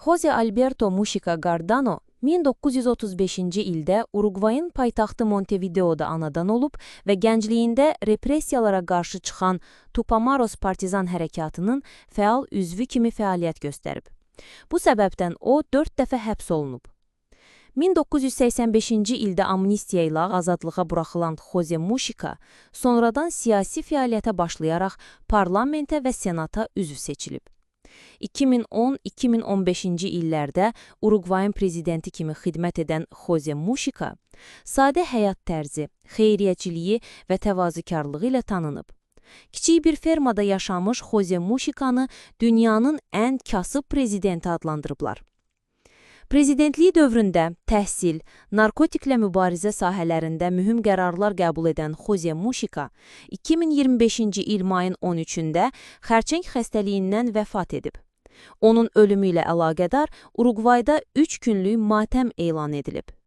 Jose Alberto Mujica Gardano 1935-ci ildə Uruqvayın paytaxtı Montevideoda anadan olub və gəncliyində repressiyalara qarşı çıxan Tupamaros partizan hərəkatının fəal üzvü kimi fəaliyyət göstərib. Bu səbəbdən o 4 dəfə həbs olunub. 1985-ci ildə amnistiya ilə azadlığa buraxılan Jose Mujica sonradan siyasi fəaliyyətə başlayaraq parlamentə və senata üzv seçilib. 2010-2015-ci illərdə Uruqvayın prezidenti kimi xidmət edən Jose Mujica, sadə həyat tərzi, xeyriyyəçiliyi və təvazökarlığı ilə tanınıb. Kiçik bir fermada yaşamış Jose Mujica'nı dünyanın ən kasıb prezidenti adlandırıblar. Prezidentliyi dövründə təhsil, narkotiklə mübarizə sahələrində mühüm qərarlar qəbul edən Jose Mujica 2025-ci il mayın 13-də xərçəng xəstəliyindən vəfat edib. Onun ölümü ilə əlaqədar Uruqvayda 3 günlük matəm elan edilib.